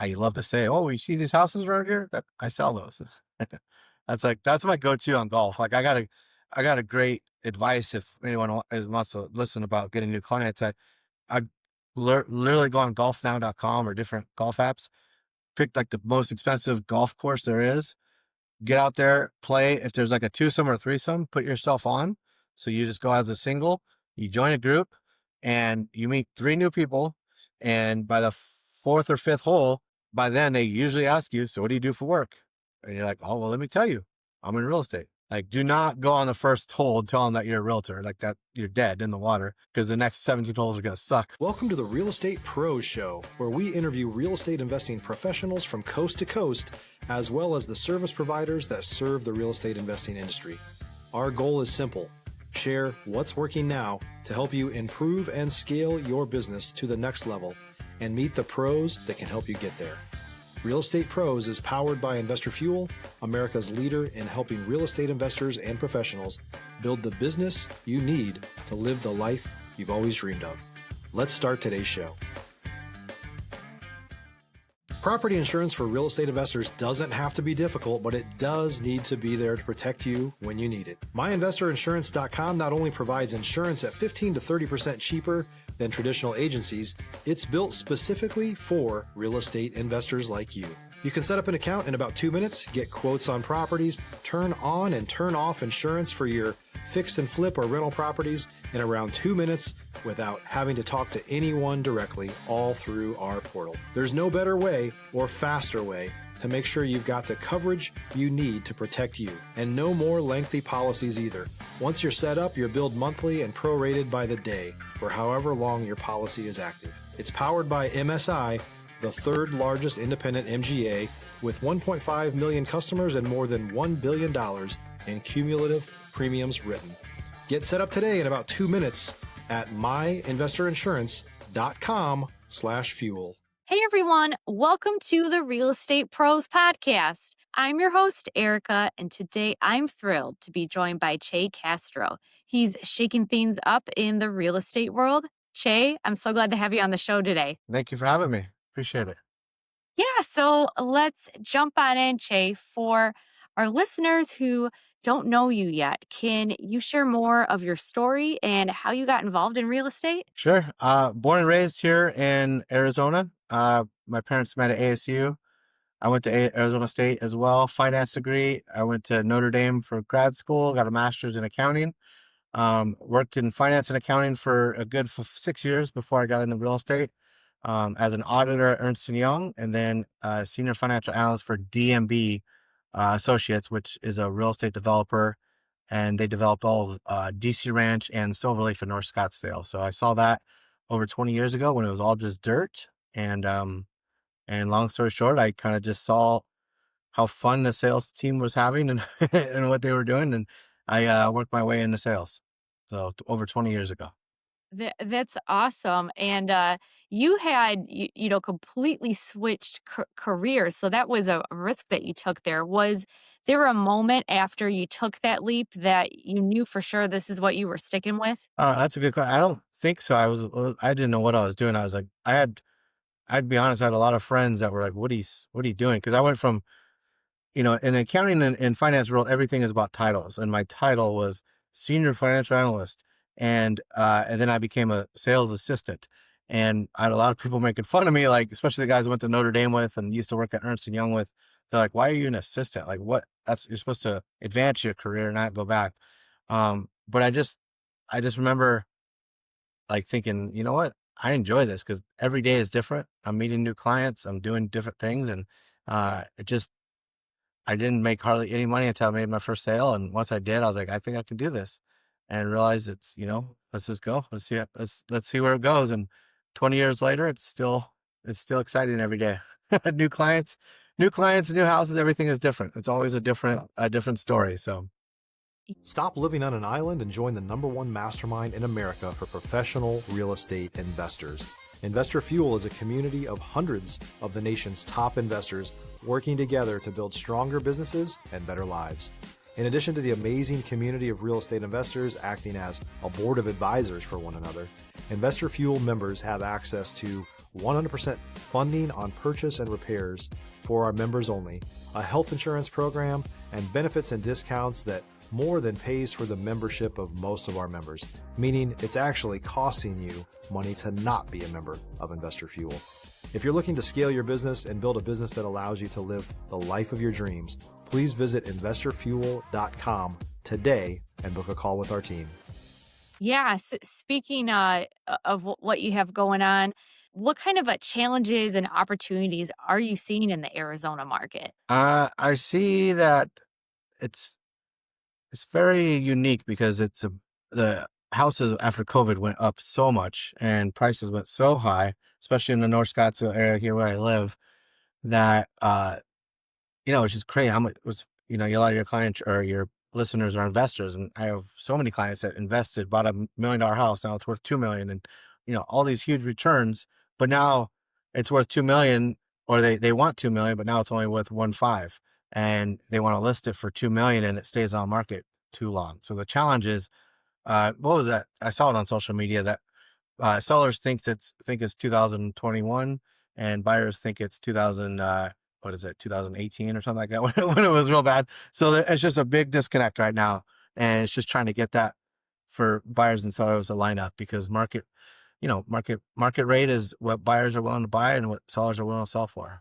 I love to say, "Oh, you see these houses around here? That I sell those." That's my go-to on golf. Like I got a great advice if anyone wants to listen about getting new clients. I literally go on golfnow.com or different golf apps, pick like the most expensive golf course there is, get out there, play. If there's like a twosome or threesome, put yourself on. So you just go as a single, you join a group, and you meet three new people. And by the fourth or fifth hole, by then they usually ask you, "So what do you do for work?" And you're like, "Oh, well, let me tell you, I'm in real estate." Like, do not go on the first hole and tell them that you're a realtor, like that you're dead in the water, because the next 17 holes are going to suck. Welcome to the Real Estate Pros Show, where we interview real estate investing professionals from coast to coast, as well as the service providers that serve the real estate investing industry. Our goal is simple: share what's working now to help you improve and scale your business to the next level and meet the pros that can help you get there. Real Estate Pros is powered by Investor Fuel, America's leader in helping real estate investors and professionals build the business you need to live the life you've always dreamed of. Let's start today's show. Property insurance for real estate investors doesn't have to be difficult, but it does need to be there to protect you when you need it. MyInvestorInsurance.com not only provides insurance at 15 to 30% cheaper than traditional agencies, it's built specifically for real estate investors like you. You can set up an account in about 2 minutes, get quotes on properties, turn on and turn off insurance for your fix and flip or rental properties in around 2 minutes without having to talk to anyone directly, all through our portal. There's no better way or faster way to make sure you've got the coverage you need to protect you, and no more lengthy policies either. Once you're set up, you're billed monthly and prorated by the day for however long your policy is active. It's powered by MSI, the third largest independent MGA, with 1.5 million customers and more than $1 billion in cumulative premiums written. Get set up today in about 2 minutes at myinvestorinsurance.com/fuel. Hey everyone, welcome to the Real Estate Pros Podcast. I'm your host, Erika, and today I'm thrilled to be joined by Chey Castro. He's shaking things up in the real estate world. Chey, I'm so glad to have you on the show today. Thank you for having me. Appreciate it. Yeah, so let's jump on in, Chey. For our listeners who don't know you yet, can you share more of your story and how you got involved in real estate? Sure. Born and raised here in Arizona. My parents met at ASU. I went to Arizona State as well, finance degree. I went to Notre Dame for grad school, got a master's in accounting. Worked in finance and accounting for a good 6 years before I got into real estate, as an auditor at Ernst & Young, and then senior financial analyst for DMB Associates, which is a real estate developer, and they developed all of DC Ranch and Silver Lake for North Scottsdale. So I saw that over 20 years ago when it was all just dirt. And long story short, I kind of just saw how fun the sales team was having and and what they were doing, and I worked my way into sales. So over 20 years ago. That's awesome. And you had, completely switched careers. So that was a risk that you took there. Was there a moment after you took that leap that you knew for sure this is what you were sticking with? That's a good question. I don't think so. I didn't know what I was doing. I was like, I'd be honest, I had a lot of friends that were like, what are you doing? Because I went from, in the accounting and finance world, everything is about titles. And my title was senior financial analyst. And then I became a sales assistant. And I had a lot of people making fun of me, like, especially the guys I went to Notre Dame with and used to work at Ernst & Young with. They're like, "Why are you an assistant? Like, what? You're supposed to advance your career, not go back." But I just remember like thinking, you know what? I enjoy this because every day is different. I'm meeting new clients. I'm doing different things. And I didn't make hardly any money until I made my first sale. And once I did, I was like, I think I can do this, and realized it's, let's just go. Let's see where it goes. And 20 years later, it's still exciting every day. New clients, new houses, everything is different. It's always a different story. So Stop living on an island and join the #1 mastermind in America for professional real estate investors. Investor Fuel is a community of hundreds of the nation's top investors working together to build stronger businesses and better lives. In addition to the amazing community of real estate investors acting as a board of advisors for one another, Investor Fuel members have access to 100% funding on purchase and repairs for our members only, a health insurance program, and benefits and discounts that more than pays for the membership of most of our members, meaning it's actually costing you money to not be a member of Investor Fuel. If you're looking to scale your business and build a business that allows you to live the life of your dreams, please visit investorfuel.com today and book a call with our team. Yeah. Speaking of what you have going on, what kind of challenges and opportunities are you seeing in the Arizona market? I see that it's it's very unique because the houses after COVID went up so much and prices went so high, especially in the North Scottsdale area here where I live, that it's just crazy how much was, a lot of your clients or your listeners are investors. And I have so many clients that invested, bought $1 million house. Now it's worth 2 million and, all these huge returns, but now it's worth 2 million or they want 2 million, but now it's only worth 1.5 and they want to list it for 2 million and it stays on market too long. So the challenge is, what was that? I saw it on social media that sellers think it's 2021 and buyers think it's 2000 what is it 2018 or something like that when it was real bad. So it's just a big disconnect right now, and it's just trying to get that for buyers and sellers to line up, because market rate is what buyers are willing to buy and what sellers are willing to sell for.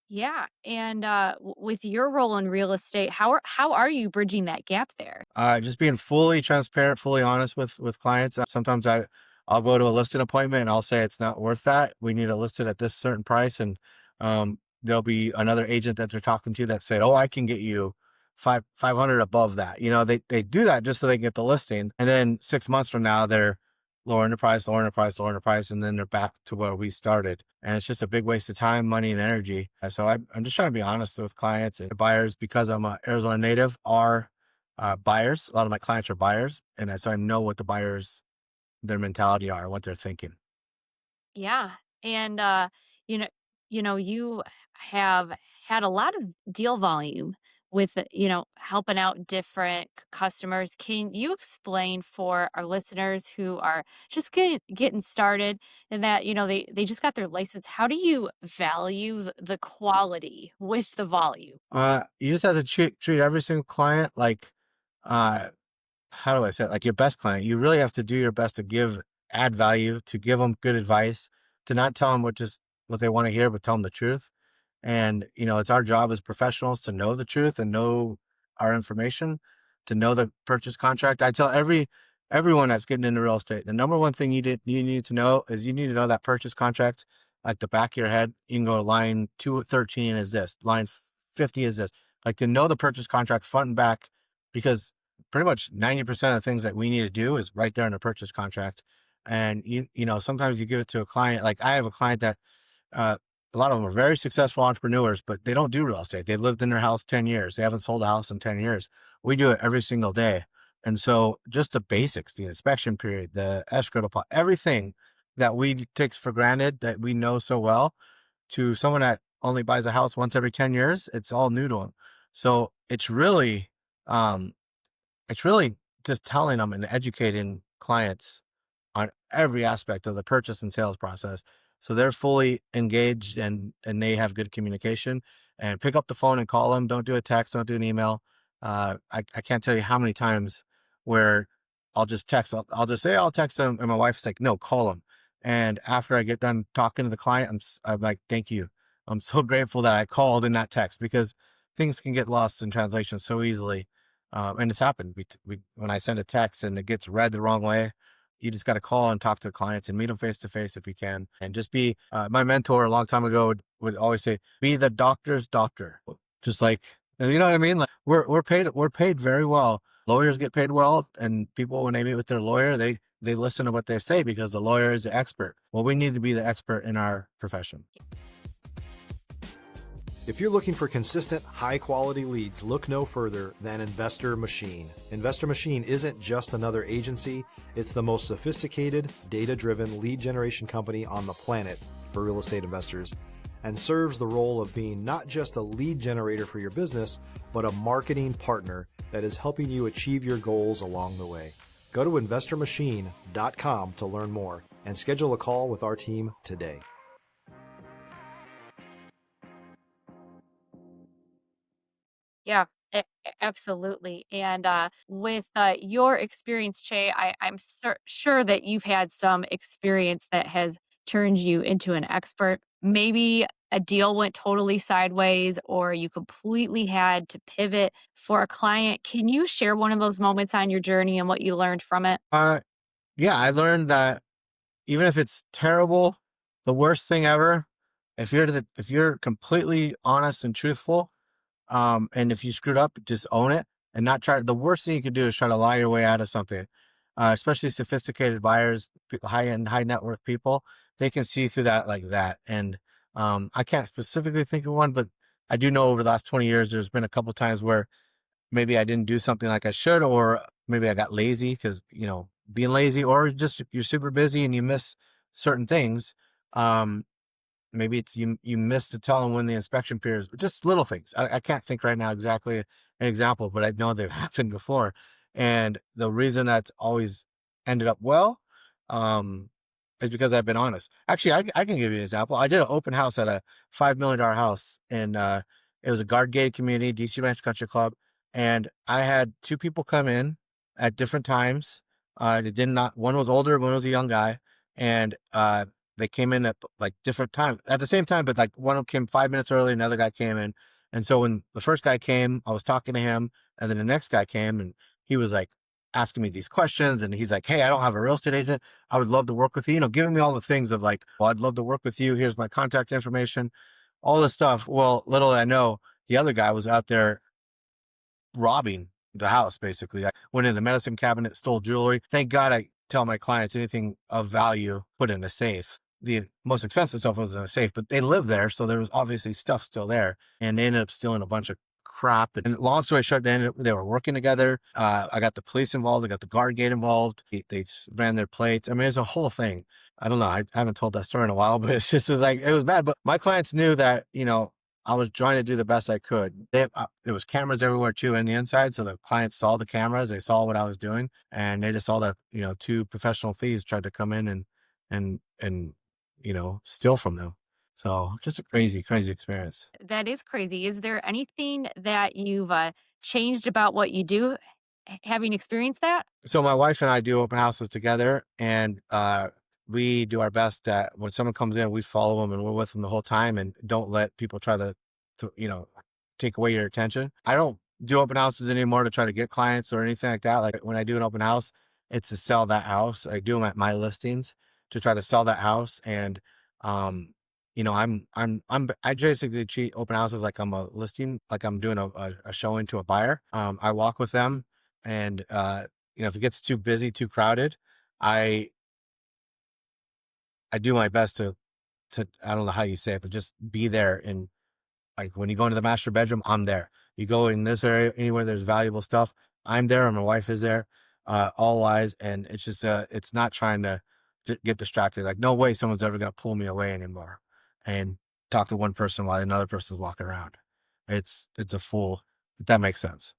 Yeah. And with your role in real estate, how are you bridging that gap there? Just being fully transparent, fully honest with clients. Sometimes I'll go to a listing appointment and I'll say it's not worth that. We need to list it at this certain price, and there'll be another agent that they're talking to that said, "Oh, I can get you 500 above that." They do that just so they can get the listing, and then 6 months from now they're lowering the price, lowering the price, lowering the price, and then they're back to where we started. And it's just a big waste of time, money, and energy. And so I'm just trying to be honest with clients and buyers, because I'm a Arizona native, are buyers. A lot of my clients are buyers, and so I know what the buyers, their mentality are, what they're thinking. Yeah. And you know, you have had a lot of deal volume with helping out different customers. Can you explain for our listeners who are just getting started and that they just got their license? How do you value the quality with the volume? You just have to treat every single client like, uh, how do I say it? Like your best client. You really have to do your best to add value, to give them good advice, to not tell them what they want to hear, but tell them the truth. And, it's our job as professionals to know the truth and know our information, to know the purchase contract. I tell everyone that's getting into real estate, the number one thing you need to know is you need to know that purchase contract like the back of your head. You can go to line 213 is this, line 50 is this. Like, to know the purchase contract front and back, because pretty much 90% of the things that we need to do is right there in the purchase contract. And sometimes you give it to a client. Like, I have a client that, uh, a lot of them are very successful entrepreneurs, but they don't do real estate. They've lived in their house 10 years. They haven't sold a house in 10 years. We do it every single day. And so just the basics, the inspection period, the escrow deposit, everything that we takes for granted that we know so well, to someone that only buys a house once every 10 years, it's all new to them. So um, it's really just telling them and educating clients on every aspect of the purchase and sales process. So they're fully engaged and they have good communication. And pick up the phone and call them. Don't do a text. Don't do an email. I can't tell you how many times where I'll just text. I'll just say I'll text them, and my wife's like, "No, call them." And after I get done talking to the client, I'm like, "Thank you. I'm so grateful that I called and not text, because things can get lost in translation so easily." And it's happened. When I send a text and it gets read the wrong way, you just got to call and talk to the clients and meet them face to face if you can. And just be, my mentor a long time ago would always say, be the doctor's doctor. Just like, you know what I mean? Like, we're paid very well. Lawyers get paid well, and people, when they meet with their lawyer, they listen to what they say because the lawyer is the expert. Well, we need to be the expert in our profession. If you're looking for consistent, high-quality leads, look no further than Investor Machine. Investor Machine isn't just another agency. It's the most sophisticated, data-driven lead generation company on the planet for real estate investors, and serves the role of being not just a lead generator for your business, but a marketing partner that is helping you achieve your goals along the way. Go to investormachine.com to learn more and schedule a call with our team today. Yeah, absolutely. And with your experience, Che, I'm sure that you've had some experience that has turned you into an expert. Maybe a deal went totally sideways, or you completely had to pivot for a client. Can you share one of those moments on your journey and what you learned from it? Uh, yeah, I learned that even if it's terrible, the worst thing ever, if you're completely honest and truthful, and if you screwed up, just own it and not try. The worst thing you could do is try to lie your way out of something. Especially sophisticated buyers, high end, high net worth people, they can see through that like that. And I can't specifically think of one, but I do know over the last 20 years, there's been a couple times where maybe I didn't do something like I should, or maybe I got lazy because, being lazy, or just you're super busy and you miss certain things. Um, Maybe it's you missed to tell them when the inspection period is, just little things. I can't think right now exactly an example, but I know they've happened before. And the reason that's always ended up well, um, is because I've been honest. Actually, I can give you an example. I did an open house at a $5 million house, and it was a guard gated community, DC Ranch Country Club, and I had two people come in at different times. They did not. One was older, one was a young guy, and they came in at like different times at the same time, but like one of them came 5 minutes early, another guy came in. And so when the first guy came, I was talking to him, and then the next guy came and he was like asking me these questions. And he's like, "Hey, I don't have a real estate agent. I would love to work with you," giving me all the things of like, "Well, I'd love to work with you. Here's my contact information," all this stuff. Well, little did I know, the other guy was out there robbing the house. Basically, I went in the medicine cabinet, stole jewelry. Thank God I tell my clients anything of value put in a safe. The most expensive stuff was in a safe, but they lived there, so there was obviously stuff still there, and they ended up stealing a bunch of crap. And long story short, they were working together. I got the police involved. I got the guard gate involved. They ran their plates. I mean, it's a whole thing. I don't know. I haven't told that story in a while, but it's just like it was bad. But my clients knew that I was trying to do the best I could. There was cameras everywhere too in the inside, so the clients saw the cameras. They saw what I was doing, and they just saw that two professional thieves tried to come in and steal from them. So just a crazy, crazy experience. That is crazy. Is there anything that you've changed about what you do, having experienced that? So my wife and I do open houses together, and we do our best that when someone comes in, we follow them and we're with them the whole time, and don't let people try to take away your attention. I don't do open houses anymore to try to get clients or anything like that. Like when I do an open house, it's to sell that house. I do them at my listings to try to sell that house, and um, I basically treat open houses like I'm a listing, like I'm doing a showing to a buyer. I walk with them, and if it gets too busy, too crowded, I I do my best to I don't know how you say it, but just be there. And like when you go into the master bedroom, I'm there. You go in this area, anywhere there's valuable stuff, I'm there, and my wife is there, all eyes. And it's just it's not trying to get distracted. Like no way someone's ever gonna pull me away anymore and talk to one person while another person's walking around. It's a fool, if that makes sense.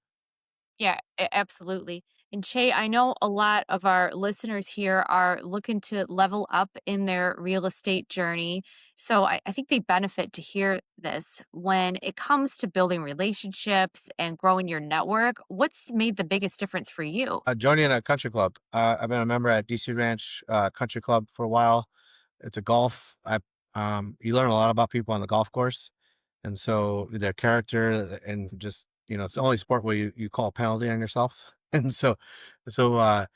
Yeah, absolutely. And Che, I know a lot of our listeners here are looking to level up in their real estate journey. So I think they benefit to hear this. When it comes to building relationships and growing your network, what's made the biggest difference for you? Joining a country club. I've been a member at DC Ranch Country Club for a while. It's a golf. You learn a lot about people on the golf course, and so their character, and just it's the only sport where you call a penalty on yourself. And so I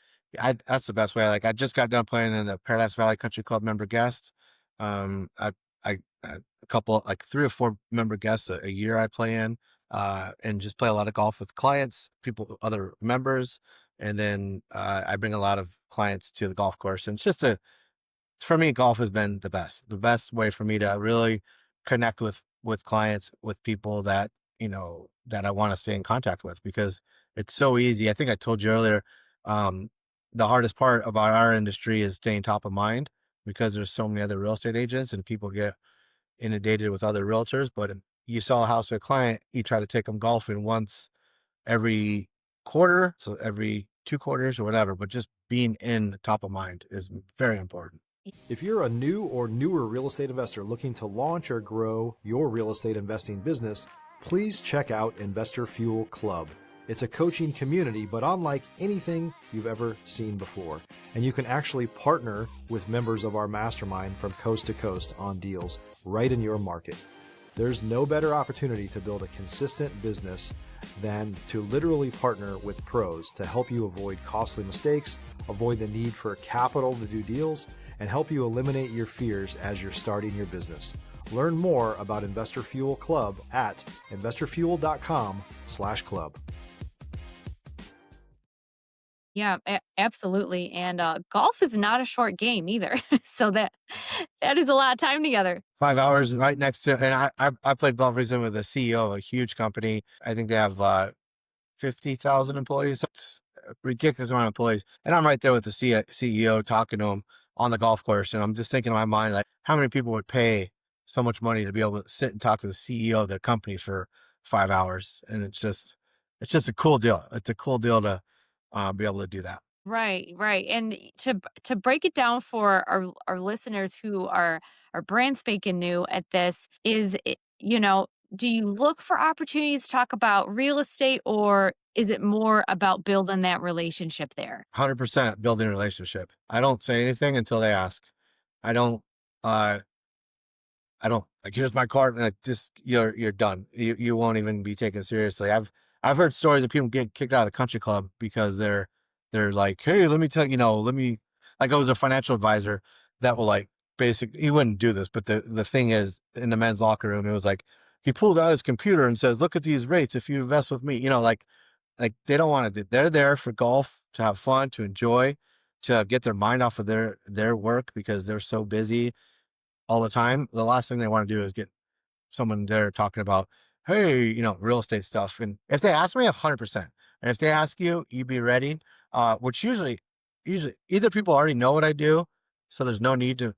that's the best way. Like I just got done playing in the Paradise Valley Country Club member guest. Um, I I a couple, like 3 or 4 member guests a year I play in, and just play a lot of golf with clients, people, other members, and then I bring a lot of clients to the golf course. And it's just a for me, golf has been the best way for me to really connect with clients, with people that that I want to stay in contact with, because it's so easy. I think I told you earlier, um, the hardest part about our industry is staying top of mind, because there's so many other real estate agents and people get inundated with other realtors. But if you sell a house to a client, you try to take them golfing once every quarter, so every 2 quarters or whatever. But just being in top of mind is very important. If you're a new or newer real estate investor looking to launch or grow your real estate investing business, please check out Investor Fuel Club. It's a coaching community, but unlike anything you've ever seen before. And you can actually partner with members of our mastermind from coast to coast on deals right in your market. There's no better opportunity to build a consistent business than to literally partner with pros to help you avoid costly mistakes, avoid the need for capital to do deals, and help you eliminate your fears as you're starting your business. Learn more about Investor Fuel Club at investorfuel.com/club. Yeah, absolutely. And golf is not a short game either. So that is a lot of time together. 5 hours right next to, and I played golf recently with the CEO of a huge company. I think they have 50,000 employees. It's a ridiculous amount of employees. And I'm right there with the CEO talking to him on the golf course. And I'm just thinking in my mind, like, how many people would pay so much money to be able to sit and talk to the CEO of their company for 5 hours? And it's just a cool deal. It's a cool deal to be able to do that. Right, right. And to break it down for our listeners who are brand spanking new at this, do you look for opportunities to talk about real estate, or is it more about building that relationship there? 100% building a relationship. I don't say anything until they ask. I don't, uh, I don't like, here's my card, and just, you're done. You won't even be taken seriously. I've heard stories of people get kicked out of the country club because they're like, hey, let me tell you, let me, like, I was a financial advisor that will, like, he wouldn't do this, but the thing is, in the men's locker room, it was like, he pulls out his computer and says, look at these rates if you invest with me, like they don't want to, they're there for golf, to have fun, to enjoy, to get their mind off of their work because they're so busy all the time. The last thing they want to do is get someone there talking about, hey, real estate stuff. And if they ask me, 100%. And if they ask you, you be ready. Which usually either people already know what I do, so there's no need to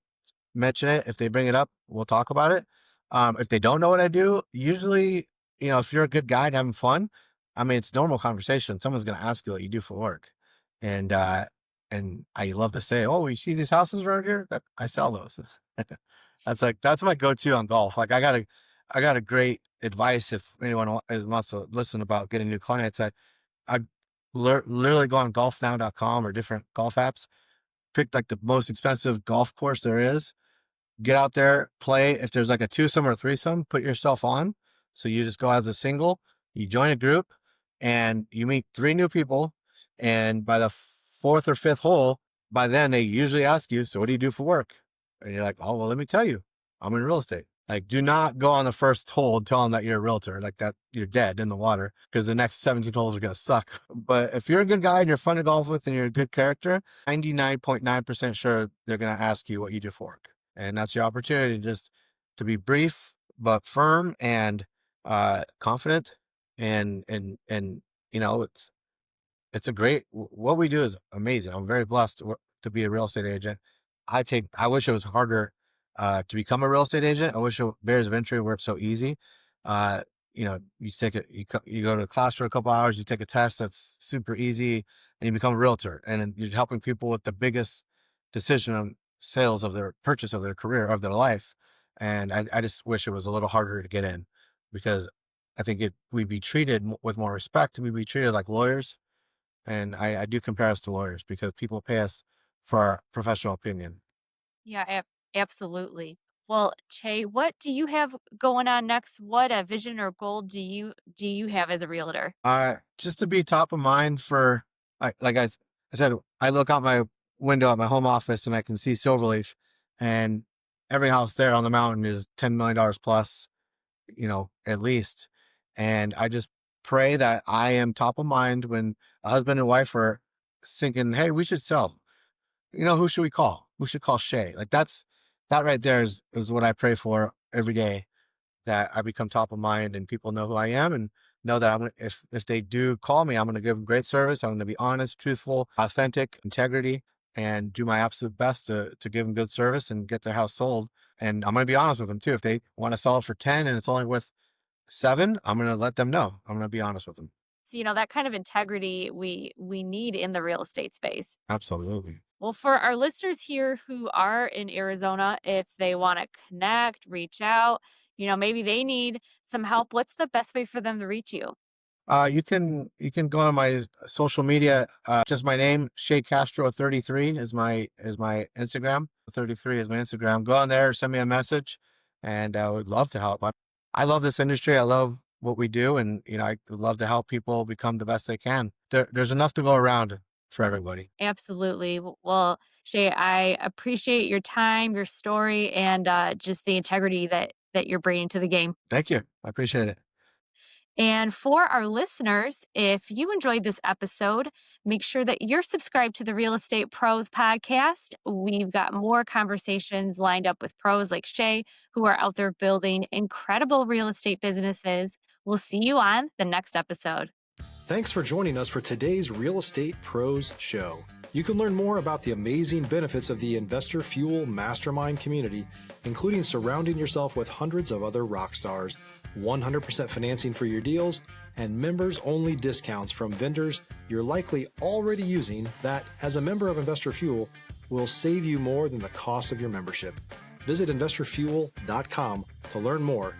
mention it. If they bring it up, we'll talk about it. If they don't know what I do, usually, if you're a good guy and having fun, I mean, it's normal conversation. Someone's going to ask you what you do for work. And, and I love to say, oh, you see these houses around here? I sell those. That's my go-to on golf. Like, I got a great advice if anyone wants to listen about getting new clients. I literally go on golfnow.com or different golf apps, pick like the most expensive golf course there is, get out there, play. If there's like a twosome or threesome, put yourself on. So you just go as a single, you join a group, and you meet three new people. And by the fourth or fifth hole, by then they usually ask you, so what do you do for work? And you're like, oh, well, let me tell you, I'm in real estate. Like, do not go on the first hole and tell them that you're a realtor, like that you're dead in the water, because the next 17 holes are going to suck. But if you're a good guy and you're fun to golf with and you're a good character, 99.9% sure they're going to ask you what you do for work. And that's your opportunity just to be brief, but firm and confident. And it's a great, what we do is amazing. I'm very blessed to be a real estate agent. I wish it was harder to become a real estate agent. I wish barriers of entry were so easy. You take it, you go to class for a couple hours, you take a test that's super easy, and you become a realtor. And then you're helping people with the biggest decision on sales of their purchase of their career, of their life. And I just wish it was a little harder to get in, because I think we'd be treated with more respect, and we'd be treated like lawyers. And I do compare us to lawyers because people pay us for our professional opinion. Yeah, absolutely. Well, Chey, what do you have going on next? What a vision or goal do you have as a realtor? Just to be top of mind for, I said, I look out my window at my home office and I can see Silverleaf, and every house there on the mountain is $10 million plus, at least. And I just pray that I am top of mind when a husband and wife are thinking, hey, we should sell. Who should we call? We should call Chey. Like, that right there is what I pray for every day, that I become top of mind and people know who I am and know that if they do call me, I'm going to give them great service. I'm going to be honest, truthful, authentic, integrity, and do my absolute best to give them good service and get their house sold. And I'm going to be honest with them too. If they want to sell it for 10 and it's only worth 7, I'm going to let them know. I'm going to be honest with them. So, that kind of integrity we need in the real estate space. Absolutely. Well, for our listeners here who are in Arizona, if they want to connect, reach out, maybe they need some help. What's the best way for them to reach you? You can go on my social media. Just my name, Chey Castro 33 is my Instagram. 33 is my Instagram. Go on there, send me a message, and I would love to help. I love this industry. I love what we do, and I would love to help people become the best they can. There's enough to go around for everybody. Absolutely. Well, Shay, I appreciate your time, your story, and just the integrity that you're bringing to the game. Thank you. I appreciate it. And for our listeners, if you enjoyed this episode, make sure that you're subscribed to the Real Estate Pros podcast. We've got more conversations lined up with pros like Shay, who are out there building incredible real estate businesses. We'll see you on the next episode. Thanks for joining us for today's Real Estate Pros Show. You can learn more about the amazing benefits of the Investor Fuel Mastermind community, including surrounding yourself with hundreds of other rock stars, 100% financing for your deals, and members-only discounts from vendors you're likely already using that, as a member of Investor Fuel, will save you more than the cost of your membership. Visit investorfuel.com to learn more.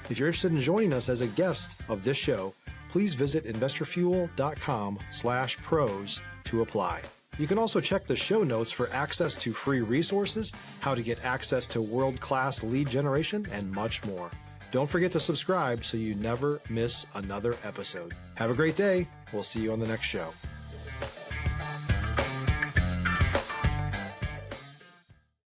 If you're interested in joining us as a guest of this show, please visit investorfuel.com/pros to apply. You can also check the show notes for access to free resources, how to get access to world-class lead generation, and much more. Don't forget to subscribe so you never miss another episode. Have a great day. We'll see you on the next show.